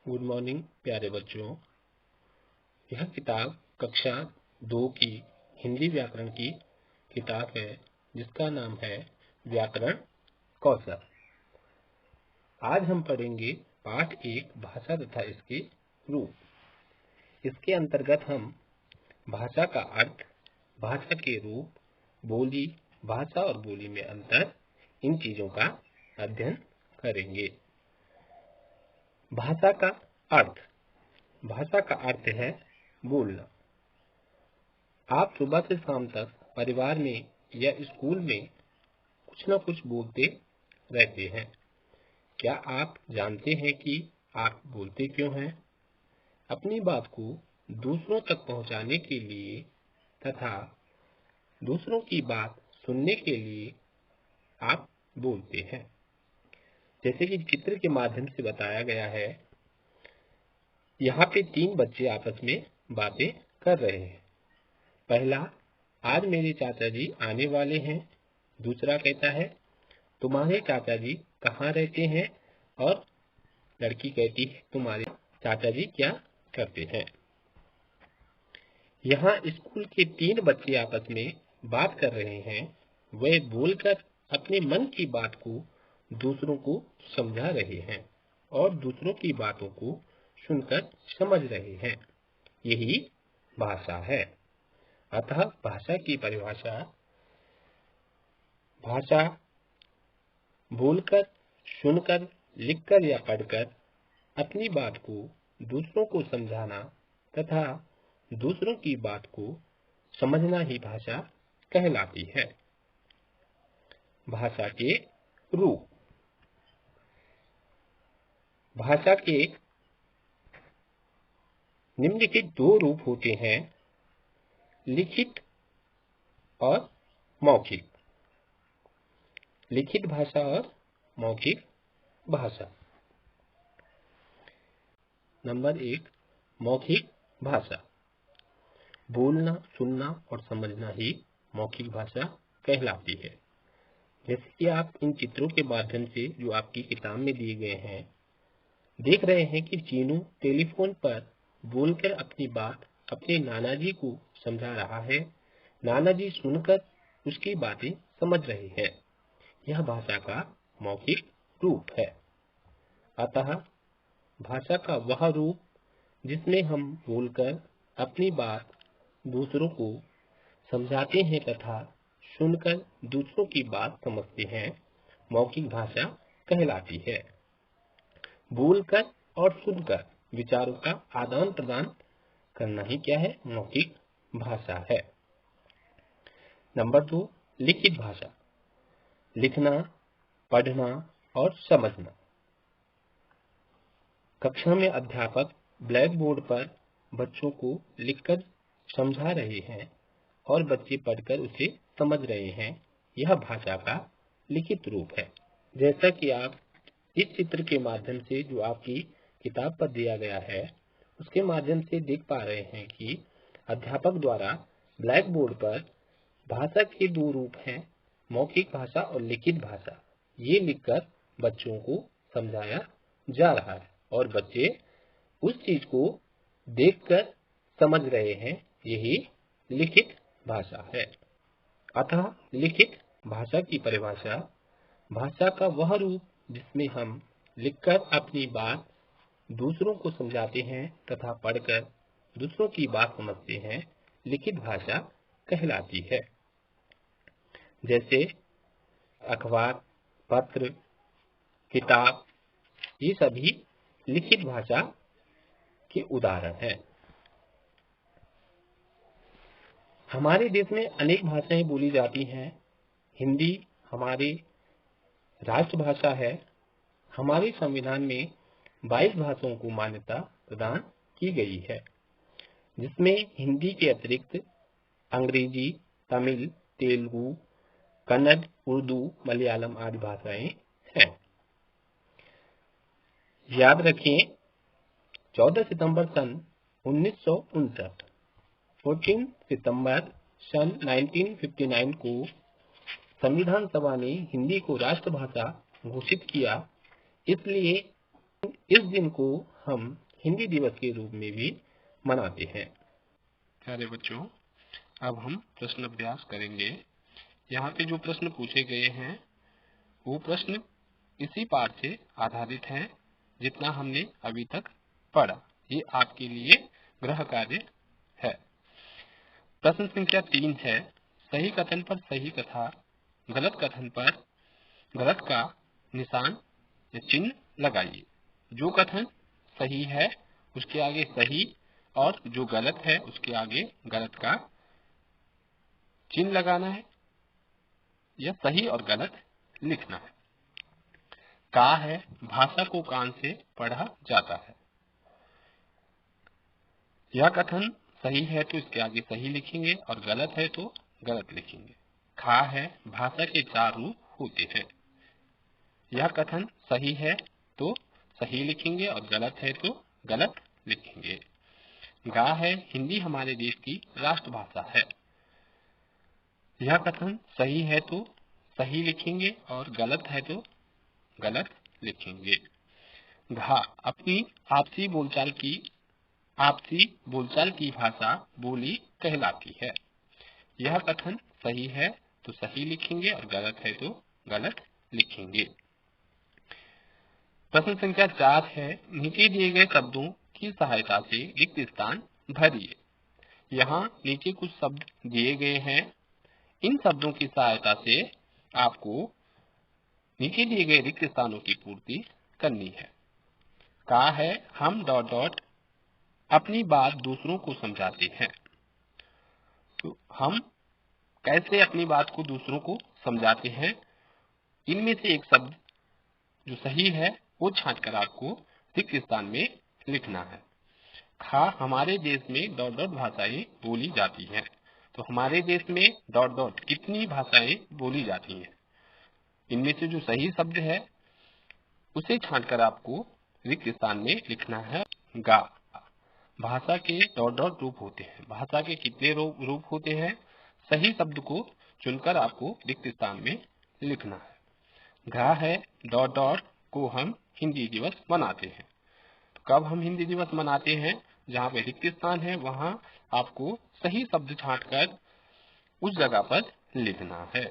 Good morning प्यारे बच्चों। यह किताब कक्षा 2 की हिंदी व्याकरण की किताब है जिसका नाम है व्याकरण कौशल। आज हम पढ़ेंगे पाठ 1 भाषा तथा इसके रूप। इसके अंतर्गत हम भाषा का अर्थ, भाषा के रूप, बोली, भाषा और बोली में अंतर, इन चीजों का अध्ययन करेंगे। भाषा का अर्थ। भाषा का अर्थ है बोलना। आप सुबह से शाम तक परिवार में या स्कूल में कुछ न कुछ बोलते रहते हैं। क्या आप जानते हैं कि आप बोलते क्यों हैं? अपनी बात को दूसरों तक पहुंचाने के लिए तथा दूसरों की बात सुनने के लिए आप बोलते हैं। जैसे कि चित्र के माध्यम से बताया गया है, यहाँ पे 3 बच्चे आपस में बातें कर रहे हैं। पहला, आज मेरे चाचा जी आने वाले हैं। दूसरा कहता है, तुम्हारे चाचा जी कहाँ रहते हैं? और लड़की कहती है, तुम्हारे चाचा जी क्या करते हैं? यहाँ स्कूल के 3 बच्चे आपस में बात कर रहे हैं। वे बोलकर अपने मन की बात को दूसरों को समझा रहे हैं और दूसरों की बातों को सुनकर समझ रहे हैं। यही भाषा है। अतः भाषा की परिभाषा: भाषा बोलकर, सुनकर, लिखकर या पढ़कर अपनी बात को दूसरों को समझाना तथा दूसरों की बात को समझना ही भाषा कहलाती है। भाषा के रूप। भाषा के निम्नलिखित 2 रूप होते हैं, लिखित और मौखिक। लिखित भाषा और मौखिक भाषा। नंबर 1, मौखिक भाषा। बोलना, सुनना और समझना ही मौखिक भाषा कहलाती है। जैसे कि आप इन चित्रों के माध्यम से जो आपकी किताब में दिए गए हैं, देख रहे हैं कि चीनू टेलीफोन पर बोलकर अपनी बात अपने नाना जी को समझा रहा है। नाना जी सुनकर उसकी बातें समझ रहे हैं। यह भाषा का मौखिक रूप है। अतः भाषा का वह रूप जिसमें हम बोलकर अपनी बात दूसरों को समझाते हैं तथा सुनकर दूसरों की बात समझते हैं, मौखिक भाषा कहलाती है। बोलकर और सुनकर विचारों का आदान प्रदान करना ही क्या है? मौखिक भाषा है। नंबर 2, लिखित भाषा। लिखना, पढ़ना और समझना। कक्षा में अध्यापक ब्लैक बोर्ड पर बच्चों को लिखकर समझा रहे हैं और बच्चे पढ़कर उसे समझ रहे हैं। यह भाषा का लिखित रूप है। जैसा कि आप इस चित्र के माध्यम से जो आपकी किताब पर दिया गया है उसके माध्यम से देख पा रहे हैं कि अध्यापक द्वारा ब्लैक बोर्ड पर भाषा के 2 रूप हैं, मौखिक भाषा और लिखित भाषा, ये लिखकर बच्चों को समझाया जा रहा है और बच्चे उस चीज को देखकर समझ रहे हैं। यही लिखित भाषा है। अतः लिखित भाषा की परिभाषा: भाषा का वह रूप जिसमें हम लिखकर अपनी बात दूसरों को समझाते हैं तथा पढ़कर दूसरों की बात समझते हैं, लिखित भाषा कहलाती है। जैसे अखबार, पत्र, किताब, ये सभी लिखित भाषा के उदाहरण हैं। हमारे देश में अनेक भाषाएं बोली जाती हैं। हिंदी हमारी राष्ट्रभाषा है। हमारे संविधान में 22 भाषाओं को मान्यता प्रदान की गई है, जिसमें हिंदी के अतिरिक्त अंग्रेजी, तमिल, तेलुगु, कन्नड़, उर्दू, मलयालम आदि भाषाएं हैं। याद रखें, 14 सितंबर सन 1959, 14 सितंबर सन 1959 को संविधान सभा ने हिंदी को राष्ट्रभाषा घोषित किया। इसलिए इस दिन को हम हिंदी दिवस के रूप में भी मनाते हैं। प्यारे बच्चों, अब हम प्रश्न अभ्यास करेंगे। यहाँ पे जो प्रश्न पूछे गए हैं वो प्रश्न इसी पाठ से आधारित हैं जितना हमने अभी तक पढ़ा। ये आपके लिए गृह कार्य है। प्रश्न संख्या 3 है, सही कथन पर सही तथा गलत कथन पर गलत का निशान या चिन्ह लगाइए। जो कथन सही है उसके आगे सही और जो गलत है उसके आगे गलत का चिन्ह लगाना है या सही और गलत लिखना है। का है, भाषा को कान से पढ़ा जाता है। यह कथन सही है तो इसके आगे सही लिखेंगे और गलत है तो गलत लिखेंगे। खा है, भाषा के 4 रूप होते हैं। यह कथन सही है तो सही लिखेंगे और गलत है तो गलत लिखेंगे। गा है, हिंदी हमारे देश की राष्ट्रभाषा है। यह कथन सही है तो सही लिखेंगे और गलत है तो गलत लिखेंगे। घा, अपनी आपसी बोलचाल की भाषा बोली कहलाती है। यह कथन सही है तो सही लिखेंगे और गलत है तो गलत लिखेंगे। प्रश्न संख्या 4 है, नीचे दिए गए शब्दों की सहायता से रिक्त स्थान भरिए। यहाँ नीचे कुछ शब्द दिए गए हैं। इन शब्दों की सहायता से आपको नीचे दिए गए रिक्त स्थानों की पूर्ति करनी है। का है, हम डॉट डॉट अपनी बात दूसरों को समझाते हैं। तो हम कैसे अपनी बात को दूसरों को समझाते हैं, इनमें से एक शब्द जो सही है वो छांटकर आपको रिक्त स्थान में लिखना है। खा, हमारे देश में डॉट डॉट भाषाएं बोली जाती हैं। तो हमारे देश में डॉट डॉट कितनी भाषाएं बोली जाती हैं, इनमें से जो सही शब्द है उसे छांटकर आपको रिक्त स्थान में लिखना है। गा, भाषा के डॉट डॉट रूप होते हैं। भाषा के कितने रूप होते हैं, सही शब्द को चुनकर आपको रिक्त स्थान में लिखना है। घा है, डॉट डॉट को हम हिंदी दिवस मनाते हैं। तो कब हम हिंदी दिवस मनाते हैं, जहाँ पे रिक्त स्थान है वहाँ आपको सही शब्द छांटकर उस जगह पर लिखना है।